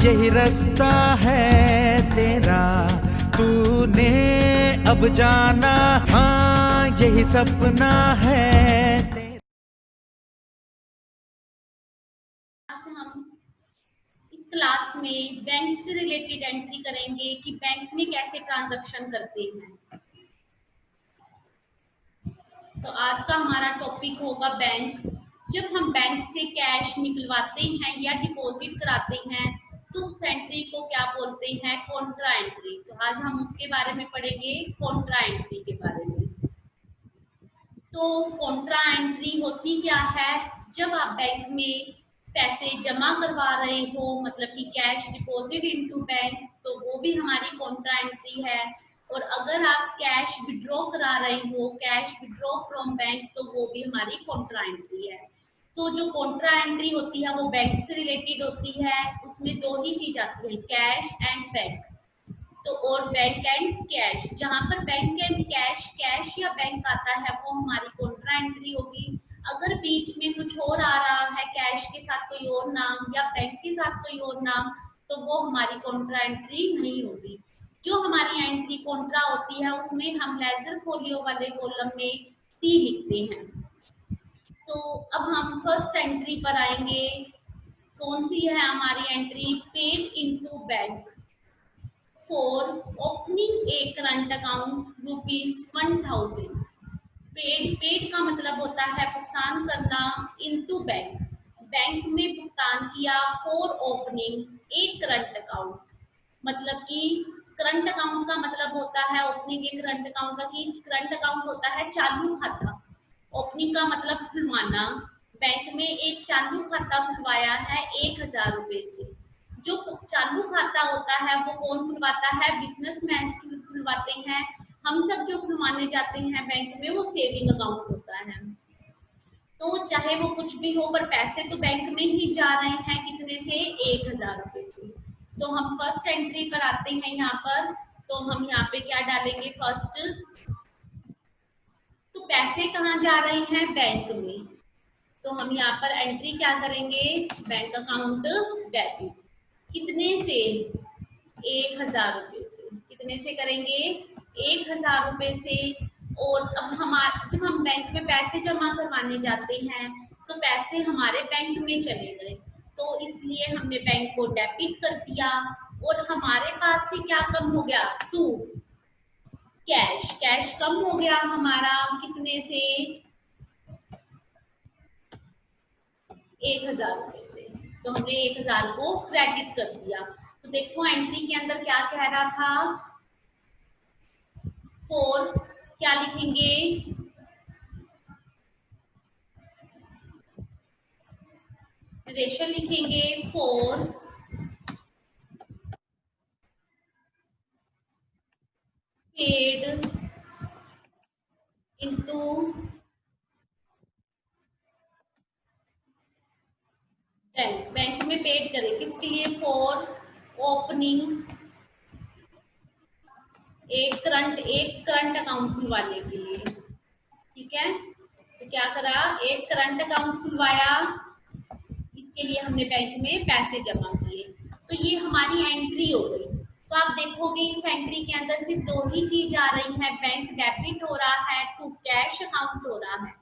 यही रास्ता है तेरा, तूने अब जाना, हाँ यही सपना है तेरा। आज हम इस क्लास में बैंक से रिलेटेड एंट्री करेंगे कि बैंक में कैसे ट्रांजैक्शन करते हैं। तो आज का हमारा टॉपिक होगा बैंक। जब हम बैंक से कैश निकलवाते हैं या डिपॉजिट कराते हैं तो उस एंट्री को क्या बोलते हैं, कॉन्ट्रा एंट्री। तो आज हम उसके बारे में पढ़ेंगे, कॉन्ट्रा एंट्री के बारे में। तो कॉन्ट्रा एंट्री होती क्या है, जब आप बैंक में पैसे जमा करवा रहे हो, मतलब कि कैश डिपॉजिट इनटू बैंक, तो वो भी हमारी कॉन्ट्रा एंट्री है। और अगर आप कैश विड्रॉ करा रहे हो, कैश विड्रॉ फ्रॉम बैंक, तो वो भी हमारी कॉन्ट्रा एंट्री है। तो जो कॉन्ट्रा एंट्री होती है वो बैंक से रिलेटेड होती है। उसमें दो ही चीज आती है, कैश एंड बैंक। तो और बैंक एंड कैश, जहां पर बैंक एंड कैश, कैश या बैंक आता है वो हमारी कॉन्ट्रा एंट्री होगी। अगर बीच में कुछ और आ रहा है, कैश के साथ कोई और नाम या बैंक के साथ कोई और नाम, तो वो हमारी कॉन्ट्रा एंट्री नहीं होगी। जो हमारी एंट्री कॉन्ट्रा होती है उसमें हम लेजर फोलियो वाले कॉलम में सी लिखते हैं। तो अब हम फर्स्ट एंट्री पर आएंगे। कौन सी है हमारी entry, paid into bank for opening A current account ₹1000। Paid का मतलब होता है भुगतान करना, इनटू बैंक, बैंक में भुगतान किया, for opening A current account, मतलब कि करंट अकाउंट का मतलब होता है ओपनिंग ए करंट अकाउंट का, कि करंट अकाउंट होता है चालू खाता। ओपनिंग का मतलब खुलवाना। बैंक में एक चालू खाता खुलवाया है 1000 रुपए से। जो चालू खाता होता है वो कौन खुलवाता है, बिजनेसमैन खुलवाते हैं। हम सब जो खुलवाने जाते हैं बैंक में वो सेविंग अकाउंट होता है। तो चाहे वो कुछ भी हो, पर पैसे तो बैंक में ही जा रहे हैं, कितने से, 1000 रुपए से। तो हम फर्स्ट एंट्री पर आते हैं यहाँ पर। तो हम यहाँ पे क्या डालेंगे, फर्स्ट, तो पैसे कहाँ जा रहे हैं, बैंक में। तो हम यहाँ पर एंट्री क्या करेंगे, बैंक अकाउंट डेबिट, कितने से, 1000 रुपए से। कितने से करेंगे, 1000 रुपए से। और अब जब हम बैंक में पैसे जमा करवाने जाते हैं तो पैसे हमारे बैंक में चले गए, तो इसलिए हमने बैंक को डेबिट कर दिया। और हमारे पास से क्या कम हो गया, टू, कैश, कैश कम हो गया हमारा, कितने से, 1000 रुपए से। तो हमने 1000 को क्रेडिट कर दिया। तो देखो एंट्री के अंदर क्या कह रहा था, फॉर, क्या लिखेंगे, रेशो लिखेंगे, for paid into bank. Bank में पेड करें किसके लिए, फॉर ओपनिंग एक करंट अकाउंट खुलवाने के लिए। ठीक है, तो क्या करा, एक करंट अकाउंट खुलवाया, इसके लिए हमने बैंक में पैसे जमा किए। तो ये हमारी एंट्री हो गई। तो आप देखोगे इस एंट्री के अंदर सिर्फ दो ही चीज आ रही है, बैंक डेबिट हो रहा है टू कैश अकाउंट हो रहा है।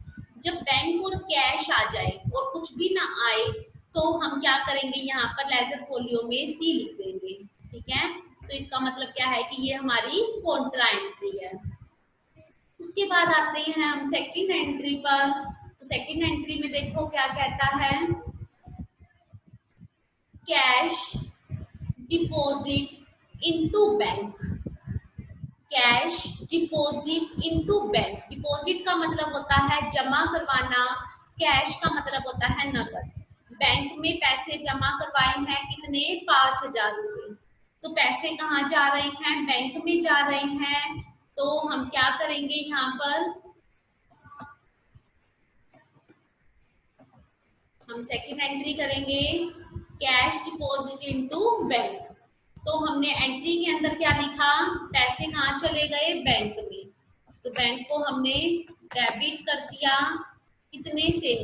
जब बैंक और कैश आ जाए और कुछ भी ना आए तो हम क्या करेंगे, यहाँ पर लेजर फोलियो में सी लिख देंगे। ठीक है, तो इसका मतलब क्या है कि ये हमारी कॉन्ट्रा एंट्री है। उसके बाद आते हैं हम सेकंड एंट्री पर। तो सेकंड एंट्री में देखो क्या कहता है, cash deposit into bank, cash deposit into bank. Deposit का मतलब होता है जमा करवाना, कैश का मतलब होता है नकद। बैंक में पैसे जमा करवाए हैं कितने, 5000 रुपए। तो पैसे कहाँ जा रहे हैं, बैंक में जा रहे हैं। तो हम क्या करेंगे यहाँ पर, हम सेकंड एंट्री करेंगे, कैश डिपॉजिट इनटू बैंक। तो हमने एंट्री के अंदर क्या लिखा, पैसे कहाँ चले गए, बैंक में। तो बैंक को हमने डेबिट कर दिया, कितने से,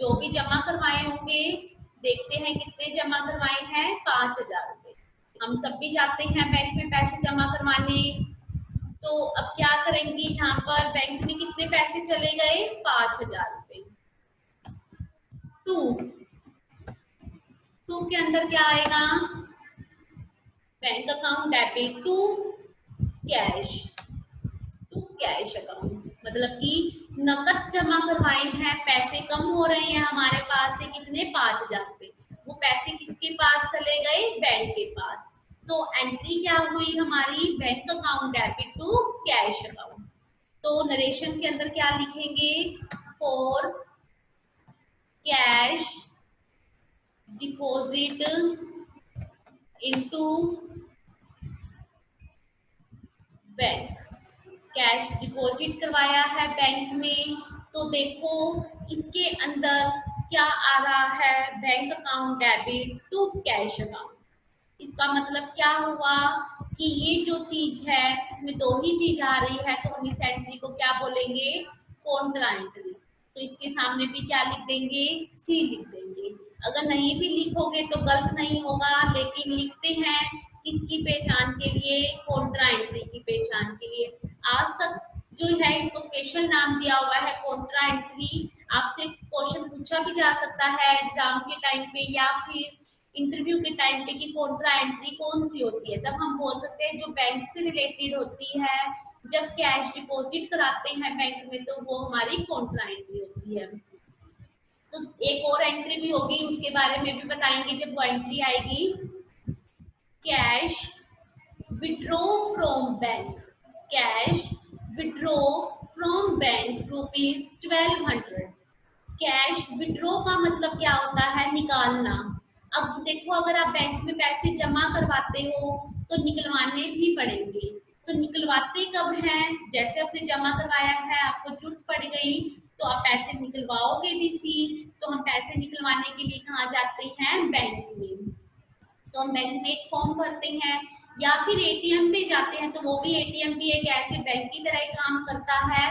जो भी जमा करवाए होंगे, देखते हैं कितने जमा करवाए हैं, 5000 रुपए। हम सब भी जाते हैं बैंक में पैसे जमा करवाने। तो अब क्या करेंगे, यहाँ पर बैंक में कितने पैसे चले गए, 5,000 रुपए। टू टू के अंदर क्या आएगा, bank account debit to cash, to cash account, मतलब कि नकद जमा करवाए हैं, पैसे कम हो रहे हैं हमारे पास से, कितने, 5,000 रुपए। वो पैसे किसके पास चले गए, बैंक के पास। तो एंट्री क्या हुई हमारी, bank account debit to cash account. तो नरेशन के अंदर क्या लिखेंगे, for cash deposit into bank, cash deposit करवाया है बैंक में, तो देखो इसके अंदर क्या आ रहा है, bank account debit to cash account. इसका मतलब क्या हुआ कि ये जो चीज है इसमें दो ही चीज आ रही है, तो हम इस एंट्री को क्या बोलेंगे, कॉन्ट्रा एंट्री। तो इसके सामने भी क्या लिख देंगे, सी लिख देंगे। अगर नहीं भी लिखोगे तो गलत नहीं होगा, लेकिन लिखते हैं किसकी पहचान के लिए, कॉन्ट्रा एंट्री की पहचान के लिए। आज तक जो है इसको स्पेशल नाम दिया हुआ है कॉन्ट्रा एंट्री। आपसे क्वेश्चन पूछा भी जा सकता है एग्जाम के टाइम पे या फिर इंटरव्यू के टाइम पे कि कॉन्ट्रा एंट्री कौन सी होती है, तब हम बोल सकते हैं जो बैंक से रिलेटेड होती है। जब कैश डिपॉजिट कराते हैं बैंक में तो वो हमारी कॉन्ट्रा एंट्री होती है। तो एक और एंट्री भी होगी, उसके बारे में भी बताएंगे जब वो एंट्री आएगी। Cash withdraw from bank, cash withdraw from bank ₹1200। Cash withdraw का मतलब क्या होता है, निकालना। अब देखो अगर आप बैंक में पैसे जमा करवाते हो तो निकलवाने भी पड़ेंगे, तो निकलवाते कब हैं, जैसे आपने जमा करवाया है, आपको जरूरत पड़ गई तो आप पैसे निकलवाओगे भी सी। तो हम पैसे निकलवाने के लिए कहाँ जाते हैं, बैंक में। तो हम बैंक में एक फॉर्म भरते हैं या फिर एटीएम पे जाते हैं, तो वो भी एटीएम भी एक ऐसे बैंक की तरह काम करता है।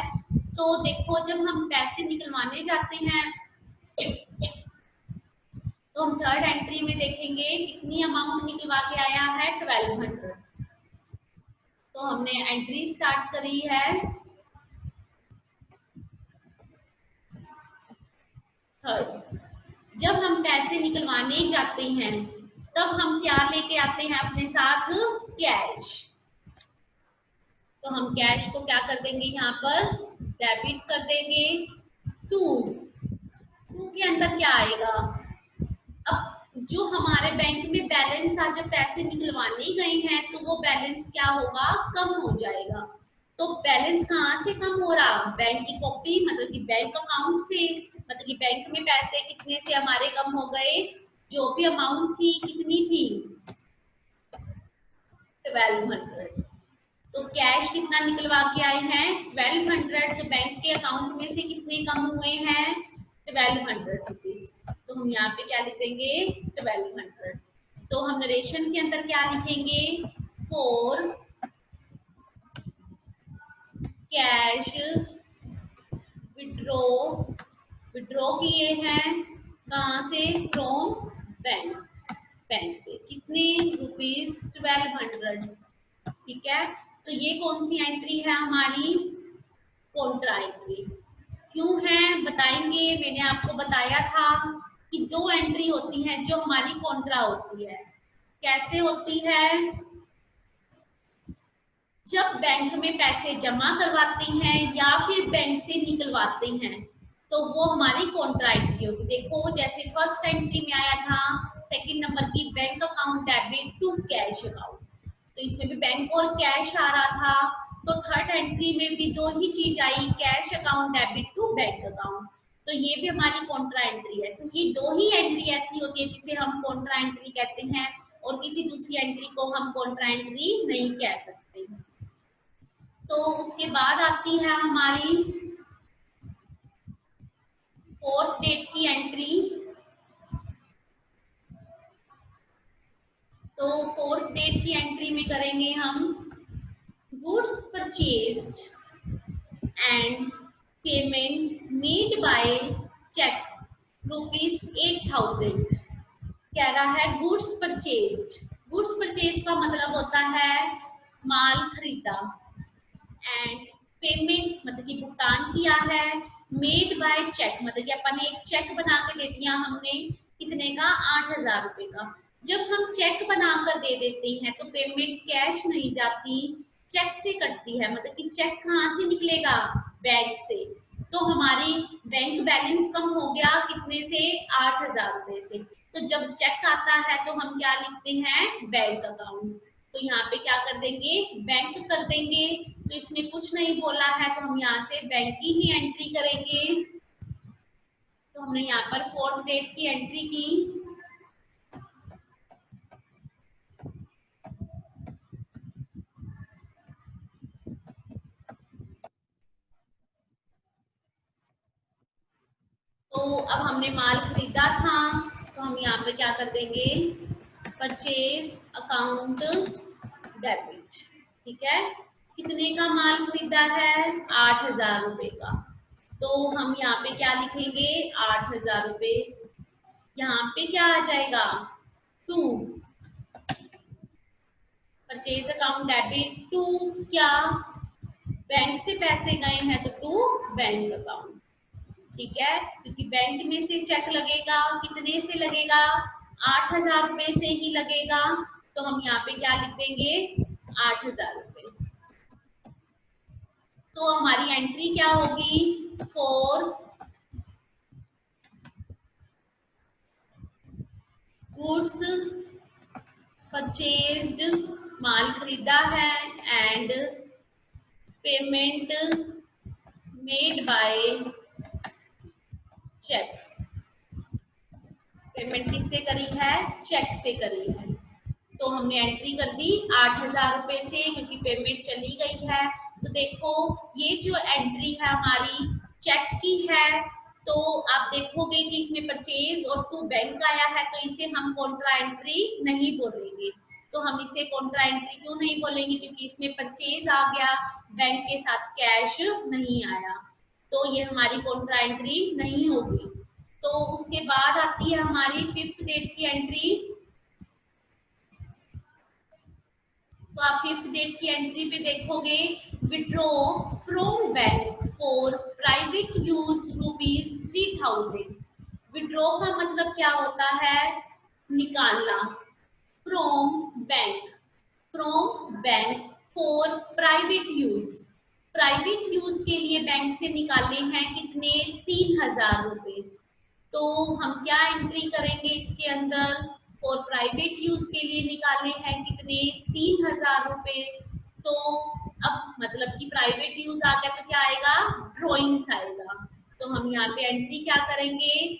तो देखो जब हम पैसे निकलवाने जाते हैं तो हम थर्ड एंट्री में देखेंगे कितनी अमाउंट निकलवा के आया है, 1200। तो हमने एंट्री स्टार्ट करी है थर्ड। जब हम पैसे निकलवाने जाते हैं तब हम क्या लेके आते हैं अपने साथ, कैश। तो हम कैश को क्या कर देंगे, यहाँ पर डेबिट कर देंगे टू के अंदर क्या आएगा, अब जो हमारे बैंक में बैलेंस था जब पैसे निकलवाने गए हैं तो वो बैलेंस क्या होगा, कम हो जाएगा। तो बैलेंस कहाँ से कम हो रहा, बैंक की कॉपी मतलब कि बैंक अकाउंट से, मतलब कि बैंक में पैसे कितने से हमारे कम हो गए, जो भी अमाउंट थी कितनी थी, 1200। तो कैश कितना निकलवा के आए हैं, 1200। तो बैंक के अकाउंट में से कितने कम हुए हैं, 1200 रुपीज। तो हम यहाँ पे क्या लिख देंगे, 1200। तो हम नरेशन के अंदर क्या लिखेंगे, फॉर कैश विड्रॉ, विड्रॉ किए हैं कहाँ से, फ्रॉम बैंक, बैंक से कितने रुपीज, 1200। ठीक है, तो ये कौन सी एंट्री है हमारी, कॉन्ट्रा एंट्री। क्यों है बताएंगे, मैंने आपको बताया था कि दो एंट्री होती हैं जो हमारी कॉन्ट्रा होती है। कैसे होती है, जब बैंक में पैसे जमा करवाते हैं या फिर बैंक से निकलवाते हैं तो वो हमारी कॉन्ट्रा एंट्री होगी। देखो जैसे फर्स्ट एंट्री में आया था सेकंड नंबर की, bank account debit to cash account, तो इसमें भी बैंक और कैश आ रहा था। तो थर्ड एंट्री में भी दो ही चीज आई, cash account debit to bank account, तो ये भी हमारी कॉन्ट्रा एंट्री है। तो ये दो ही एंट्री ऐसी होती है जिसे हम कॉन्ट्रा एंट्री कहते हैं, और किसी दूसरी एंट्री को हम कॉन्ट्रा एंट्री नहीं कह सकते। तो उसके बाद आती है हमारी फोर्थ डेट की एंट्री। तो फोर्थ डेट की एंट्री में करेंगे हम goods purchased and payment made by cheque ₹8000। कह रहा है गुड्स परचेज्ड, गुड्स परचेज का मतलब होता है माल खरीदा, एंड पेमेंट मतलब कि भुगतान किया है, मेड बाय चेक मतलब कि अपन ने एक चेक बना के दे दिया हमने, कितने का, 8,000 रुपए का। जब हम चेक बनाकर दे देते हैं तो पेमेंट कैश नहीं जाती, चेक से कटती है। मतलब कि चेक कहाँ से निकलेगा, बैंक से। तो हमारी बैंक बैलेंस कम हो गया कितने से, 8,000 रुपए से। तो जब चेक आता है तो हम क्या लिखते हैं, बैंक अकाउंट। तो यहाँ पे क्या कर देंगे, बैंक कर देंगे। तो इसने कुछ नहीं बोला है तो हम यहाँ से बैंक की ही एंट्री करेंगे। तो हमने यहाँ पर 4th डेट की एंट्री की। तो अब हमने माल खरीदा था तो हम यहाँ पे क्या कर देंगे, परचेज अकाउंट डेबिट। ठीक है, कितने का माल खरीदा है, 8,000 रुपए का। तो हम यहाँ पे क्या लिखेंगे, 8,000 रुपए। यहाँ पे क्या आ जाएगा, to, purchase account debit to क्या, बैंक से पैसे गए हैं तो टू बैंक अकाउंट। ठीक है, क्योंकि बैंक में से चेक लगेगा, कितने से लगेगा, 8,000 रुपए से ही लगेगा। तो हम यहाँ पे क्या लिख देंगे, 8,000 रुपए। तो हमारी एंट्री क्या होगी, 4 गुड्स परचेज्ड, माल खरीदा है, and payment made by cheque. Payment किससे करी है, चेक से करी है। तो हमने एंट्री कर दी 8,000 रुपए से, क्योंकि पेमेंट चली गई है। तो देखो ये जो एंट्री है हमारी चेक की है, तो आप देखोगे कि इसमें परचेज और टू बैंक आया है, तो इसे हम कॉन्ट्रा एंट्री नहीं बोलेंगे। तो हम इसे कॉन्ट्रा एंट्री क्यों नहीं बोलेंगे, क्योंकि इसमें परचेज आ गया, बैंक के साथ कैश नहीं आया। तो ये हमारी कॉन्ट्रा एंट्री नहीं होगी। तो उसके बाद आती है हमारी 5th डेट की एंट्री। तो आप 5th डेट की एंट्री पे देखोगे, withdraw from bank for private use ₹3,000। Withdraw का मतलब क्या होता है, निकालना, from bank, from bank for private use, private use के लिए बैंक से निकाले हैं कितने, 3,000 रुपए। तो हम क्या एंट्री करेंगे इसके अंदर, फॉर प्राइवेट यूज के लिए निकाले हैं कितने, 3,000 रुपए। तो अब मतलब कि प्राइवेट यूज आ गया तो क्या आएगा, ड्रॉइंग्स आएगा। तो हम यहाँ पे एंट्री क्या करेंगे,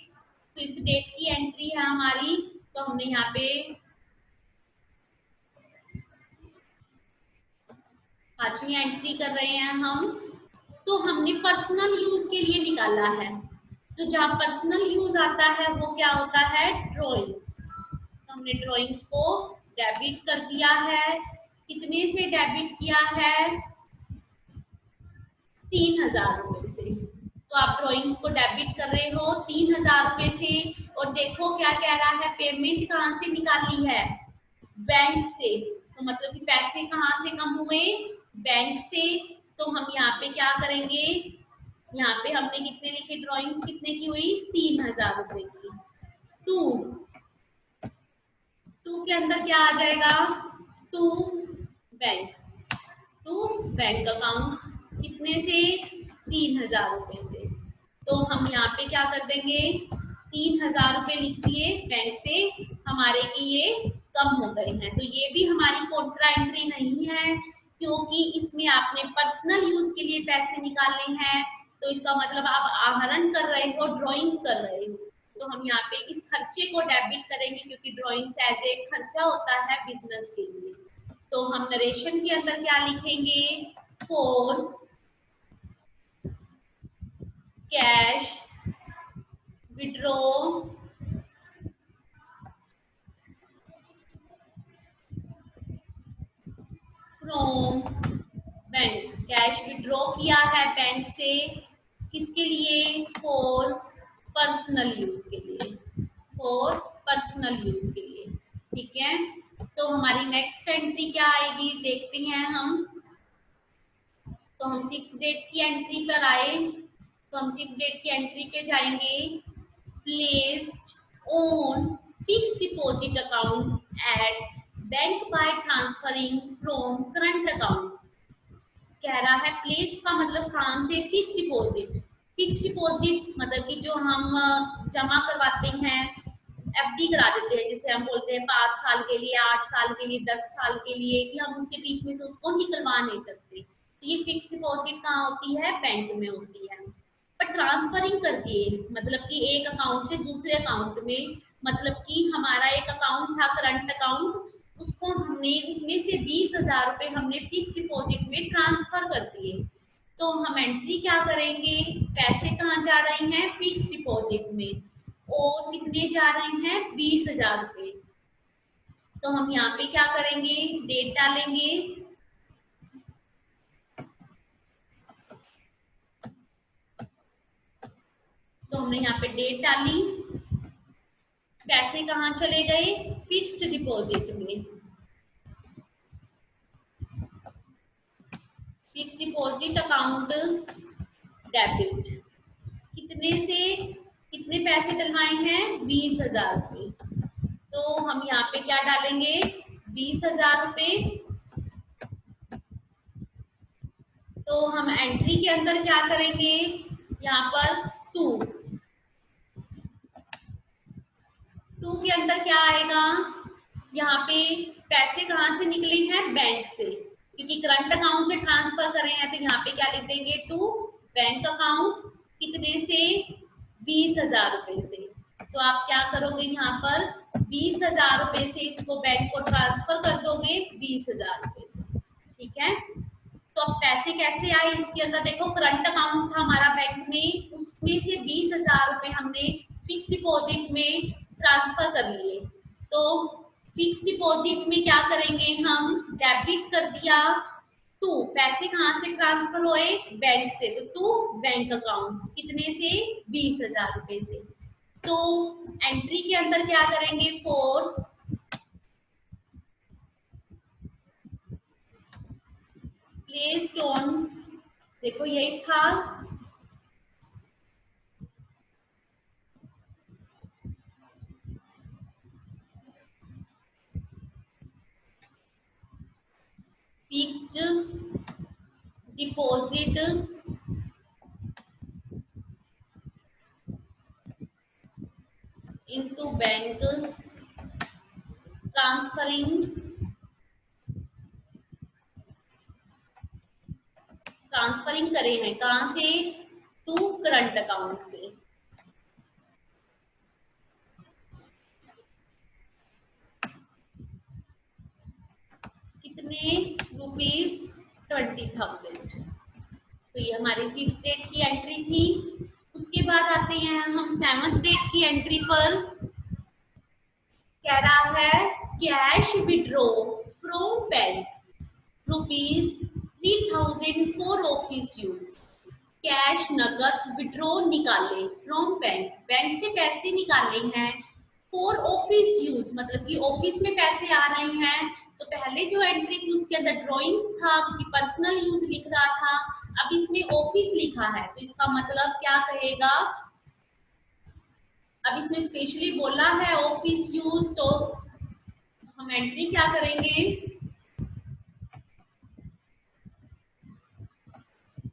5th डेट की एंट्री है हमारी। तो हमने यहाँ पे 5वीं एंट्री कर रहे हैं हम। तो हमने पर्सनल यूज के लिए निकाला है। तो जहाँ पर्सनल यूज आता है वो क्या होता है, ड्रॉइंग्स। तो हमने ड्रॉइंग्स को डेबिट कर दिया है, कितने से डेबिट किया है, 3,000 रुपए से। तो आप ड्रॉइंग्स को डेबिट कर रहे हो 3,000 रुपए से। और देखो क्या कह रहा है, पेमेंट कहाँ से निकाली है, बैंक से। तो मतलब कि पैसे कहाँ से कम हुए, बैंक से। तो हम यहाँ पे क्या करेंगे, यहाँ पे हमने कितने लिखे, ड्राइंग्स कितने की हुई, 3,000 रुपए की। टू के अंदर क्या आ जाएगा, to bank, to bank account, कितने से, 3,000 रुपए से। तो हम यहाँ पे क्या कर देंगे, 3,000 रुपए लिख दिए बैंक से हमारे की, ये कम हो गए हैं। तो ये भी हमारी कॉन्ट्रा एंट्री नहीं है, क्योंकि इसमें आपने पर्सनल यूज के लिए पैसे निकालने हैं। तो इसका मतलब आप आहरण कर रहे हो, ड्राइंग्स कर रहे हो। तो हम यहाँ पे इस खर्चे को डेबिट करेंगे, क्योंकि ड्राइंग्स एज ए खर्चा होता है बिजनेस के लिए। तो हम नरेशन के अंदर क्या लिखेंगे, for cash withdraw from bank, cash withdraw किया है बैंक से, किसके लिए, फॉर पर्सनल यूज के लिए, फॉर पर्सनल यूज के लिए। ठीक है, तो हमारी नेक्स्ट एंट्री क्या आएगी देखते हैं हम। तो हम 6 डेट की एंट्री पर आए, तो हम 6 डेट की एंट्री पे जाएंगे। Placed on fix deposit account at bank by transferring from current account. कह रहा है प्लेस का मतलब स्थान से फिक्स डिपॉजिट। फिक्स डिपॉजिट मतलब कि जो हम जमा करवाते हैं, एफडी करा देते हैं, जैसे हम बोलते हैं 5 साल के लिए, 8 साल के लिए, 10 साल के लिए, कि हम उसके बीच में से उसको निकलवा नहीं सकते। तो ये फिक्स डिपॉजिट कहाँ होती है? बैंक में होती है। पर ट्रांसफरिंग कर दिए मतलब कि एक अकाउंट से दूसरे अकाउंट में, मतलब कि हमारा एक अकाउंट था करंट अकाउंट, उसको हमने उसमें से 20,000 रुपये हमने फिक्स डिपॉजिट में ट्रांसफर कर दिए। तो हम एंट्री क्या करेंगे? पैसे कहाँ जा रहे हैं? फिक्स डिपॉजिट में, और कितने जा रहे हैं? 20,000 रुपये। तो हम यहाँ पे क्या करेंगे? डेट डालेंगे। तो हमने यहाँ पे डेट डाली, पैसे कहाँ चले गए? फिक्स्ड डिपॉजिट में। फिक्स्ड डिपॉजिट अकाउंट डेबिट, कितने से कितने पैसे डलवाए हैं? 20,000 रुपये। तो हम यहाँ पे क्या डालेंगे? 20,000 रुपये। तो हम एंट्री के अंदर क्या करेंगे? यहाँ पर टू के अंदर क्या आएगा? यहाँ पे पैसे कहाँ से निकले हैं? बैंक से, क्योंकि करंट अकाउंट से ट्रांसफर करे हैं। तो यहाँ पे क्या लिख देंगे? टू बैंक अकाउंट, कितने से? 20,000 रुपये से। तो आप क्या करोगे? यहाँ पर 20,000 रुपये से इसको बैंक को ट्रांसफर कर दोगे 20,000 रुपये से। ठीक है, तो अब पैसे कैसे आए इसके अंदर? देखो करंट अकाउंट था हमारा बैंक में, उसमें से 20,000 रुपये हमने फिक्स डिपॉजिट में ट्रांसफर कर लिए। तो फिक्स डिपॉजिट में क्या करेंगे हम? डेबिट कर दिया टू, पैसे कहाँ से ट्रांसफर हुए? बैंक से, तो टू बैंक अकाउंट, कितने से? 20,000 रुपये से। तो एंट्री के अंदर क्या करेंगे? फोर प्लेस्ड ऑन, देखो यही था, fixed deposit into bank transferring करे हैं कहाँ से? टू करंट अकाउंट से। कितने? ₹20,000। तो ये हमारी 6 डेट की एंट्री थी। उसके बाद आते हैं हम 7th डेट की एंट्री पर। कह रहा है cash withdraw from bank ₹3,000 for office use. Cash नगद विड्रॉ निकाले फ्रॉम बैंक, बैंक से पैसे निकाले हैं फॉर ऑफिस यूज, मतलब कि ऑफिस में पैसे आ रहे हैं। तो पहले जो एंट्री थी उसके अंदर ड्रॉइंग्स था, क्योंकि पर्सनल यूज लिख रहा था। अब इसमें ऑफिस लिखा है, तो इसका मतलब क्या कहेगा? अब इसमें स्पेशली बोला है ऑफिस यूज, तो हम एंट्री क्या करेंगे?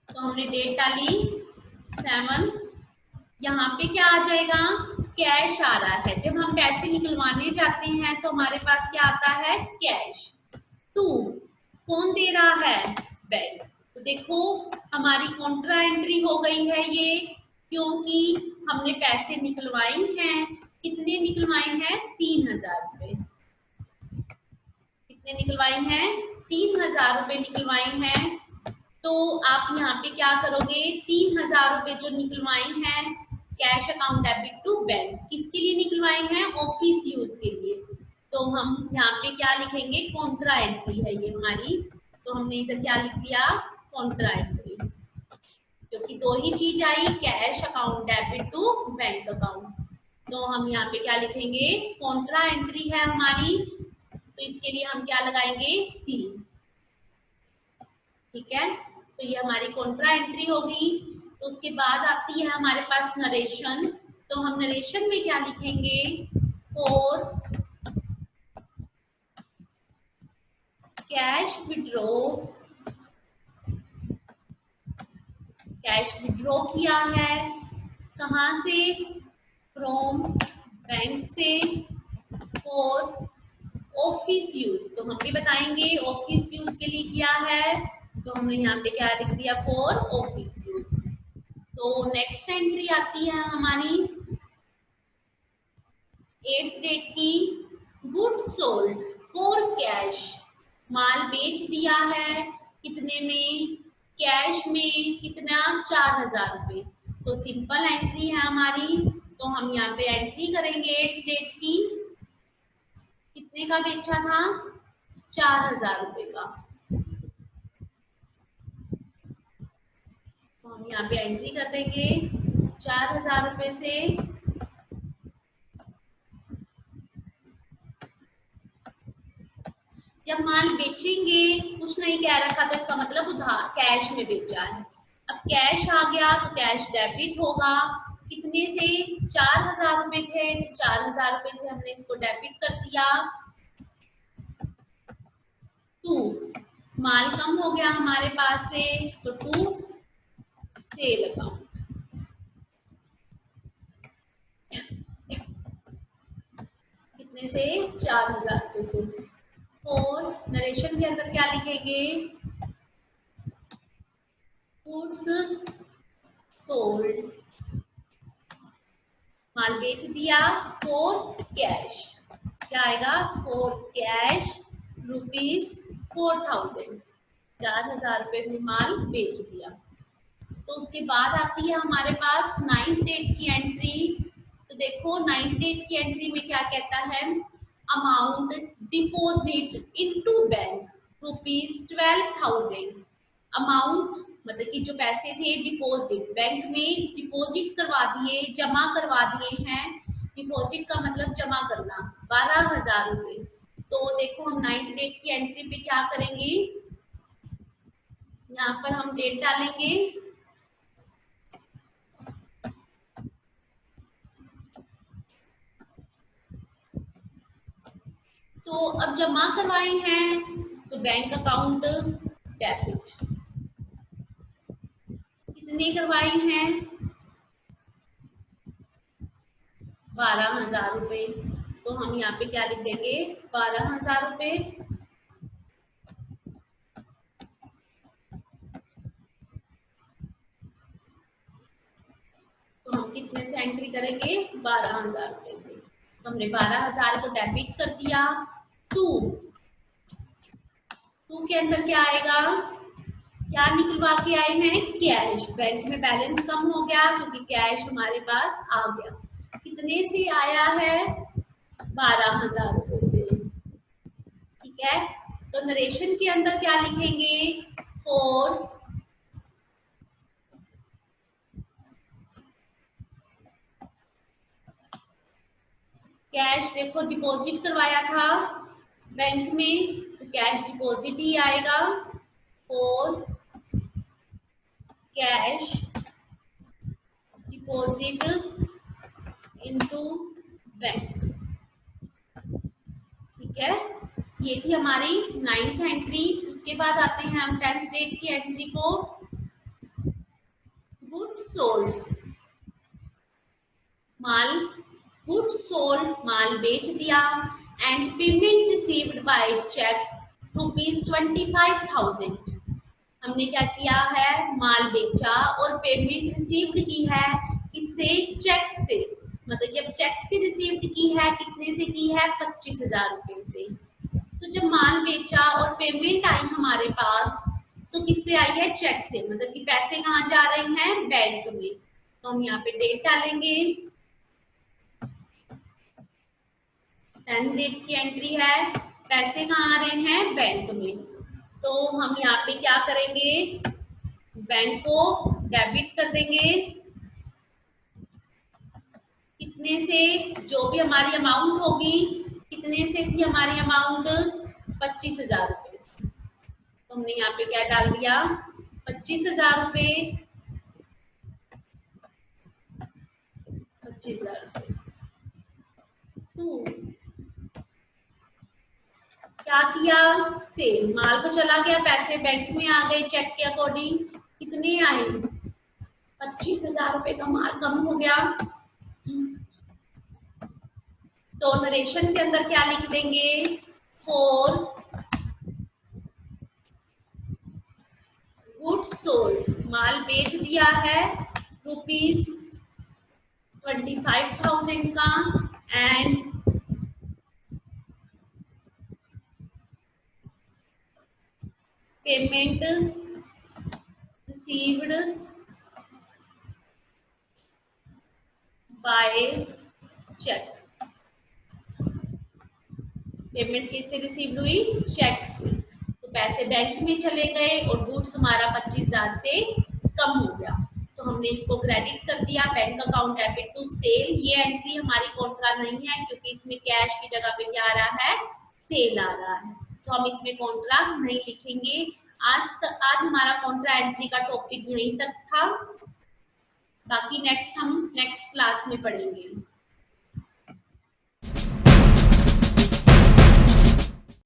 तो हमने डेट डाली 7, यहाँ पे क्या आ जाएगा? कैश आ रहा है। जब हम पैसे निकलवाने जाते हैं तो हमारे पास क्या आता है? कैश। टू कौन दे रहा है? बैंक। तो देखो हमारी कॉन्ट्रा एंट्री हो गई है ये, क्योंकि हमने पैसे निकलवाए हैं। कितने निकलवाए हैं? 3,000 रुपये। कितने निकलवाए हैं? 3,000 रुपये निकलवाए हैं। तो आप यहाँ पे क्या करोगे? 3,000 रुपये जो निकलवाए हैं cash account debit to bank, किसके लिए निकलवाए हैं? ऑफिस यूज के लिए। तो हम यहाँ पे क्या लिखेंगे? कॉन्ट्रा एंट्री है ये हमारी। तो हमने इधर क्या लिख दिया? कॉन्ट्रा एंट्री, क्योंकि दो ही चीज आई, cash account debit to bank account. तो हम यहाँ पे क्या लिखेंगे? कॉन्ट्रा एंट्री है हमारी। तो इसके लिए हम क्या लगाएंगे, सी। ठीक है, तो ये हमारी कॉन्ट्रा एंट्री होगी। तो उसके बाद आती है हमारे पास नरेशन। तो हम नरेशन में क्या लिखेंगे, for cash withdraw, cash withdraw किया है कहाँ से, फ्रॉम बैंक से, फॉर ऑफिस यूज। तो हम भी बताएंगे ऑफिस यूज के लिए किया है, तो हमने यहाँ पे क्या लिख दिया, फॉर ऑफिस यूज। तो नेक्स्ट एंट्री आती है हमारी 8th डेट की, गुड्स सोल्ड फॉर कैश, माल बेच दिया है कितने में, कैश में, कितना, 4000 रुपये। तो सिंपल एंट्री है हमारी। तो हम यहाँ पे एंट्री करेंगे 8th डेट की, कितने का बेचा था, 4000 रुपये का। तो हम यहाँ पे एंट्री कर देंगे 4000 रुपये से। जब माल बेचेंगे, कुछ नहीं कह रखा, तो इसका मतलब उधार कैश में बेचा है। अब कैश आ गया तो कैश डेबिट होगा, कितने से, 4000 रुपये थे, 4000 रुपये से हमने इसको डेबिट कर दिया। 2, माल कम हो गया हमारे पास से, तो 2 सेल अकाउंट। कितने से, 4000 रुपये से। और नरेशन के अंदर क्या लिखेंगे, गुड्स सोल्ड, माल बेच दिया, फॉर कैश, क्या आएगा, फॉर कैश ₹4000, 4000 रुपये में माल बेच दिया। तो उसके बाद आती है हमारे पास 9th डेट की एंट्री। तो देखो 9th डेट की एंट्री में क्या कहता है, amount deposit into bank ₹12,000। Amount मतलब कि जो पैसे थे डिपॉजिट, बैंक में डिपॉजिट करवा दिए, जमा करवा दिए हैं। डिपॉजिट का मतलब जमा करना, 12,000 रुपये। तो देखो हम 9th डेट की एंट्री पे क्या करेंगे, यहाँ पर हम डेट डालेंगे, तो अब जमा करवाए हैं तो बैंक अकाउंट डेबिट, कितने करवाए हैं, 12,000 रुपये। तो हम यहाँ पे क्या लिख देंगे, 12,000 रुपये। तो हम कितने से एंट्री करेंगे, 12,000 रुपये से। तो हमने 12,000 को डेबिट कर दिया। 2 के अंदर क्या आएगा, क्या निकलवा के आए हैं, कैश। बैंक में बैलेंस कम हो गया क्योंकि कैश हमारे पास आ गया। कितने से आया है, 12,000 रुपये से। ठीक है, तो नरेशन के अंदर क्या लिखेंगे, फॉर कैश। देखो डिपॉजिट करवाया था बैंक में तो कैश डिपॉजिट ही आएगा, for cash deposit into bank. ठीक है, ये थी हमारी 9th एंट्री। उसके बाद आते हैं हम 10th डेट की एंट्री को, गुड्स सोल्ड, माल, गुड्स सोल्ड, माल बेच दिया, and payment received by cheque ₹25,000। हमने क्या किया है, माल बेचा और पेमेंट रिसीव्ड की है, किससे, चेक से। मतलब जब चेक से रिसीव्ड की है, कितने से की है, 25,000 रुपये से। तो जब माल बेचा और पेमेंट आई हमारे पास, तो किससे आई है, चेक से। मतलब कि पैसे कहाँ जा रहे हैं, बैंक में। तो हम यहाँ पे डेट डालेंगे, 10th डेट की एंट्री है, पैसे कहाँ आ रहे हैं, बैंक में। तो हम यहाँ पे क्या करेंगे, बैंक को डेबिट कर देंगे, कितने से, जो भी हमारी अमाउंट होगी कितने से थी हमारी अमाउंट? 25,000 रुपए से। तो हमने यहाँ पे क्या डाल दिया? 25,000 रुपए। 25,000 रुपए टू, क्या किया? सेल, माल तो चला गया, पैसे बैंक में आ गए चेक के अकॉर्डिंग। कितने आए? 25,000 रुपए का माल कम हो गया। तो नरेशन के अंदर क्या लिख देंगे? फॉर गुड्स सोल्ड, माल बेच दिया है ₹25,000 का, and payment received by cheque. Payment किससे रिसीव हुई? चेक से। तो पैसे बैंक में चले गए और गुड्स हमारा 25,000 से कम हो गया, तो हमने इसको क्रेडिट कर दिया bank account debit to sale. ये एंट्री हमारी कॉन्ट्रा नहीं है क्योंकि इसमें कैश की जगह पे क्या आ रहा है? सेल आ रहा है, तो हम इसमें कॉन्ट्रा नहीं लिखेंगे। आज हमारा कॉन्ट्रा एंट्री का टॉपिक यहीं तक था, बाकी नेक्स्ट हम नेक्स्ट क्लास में पढ़ेंगे।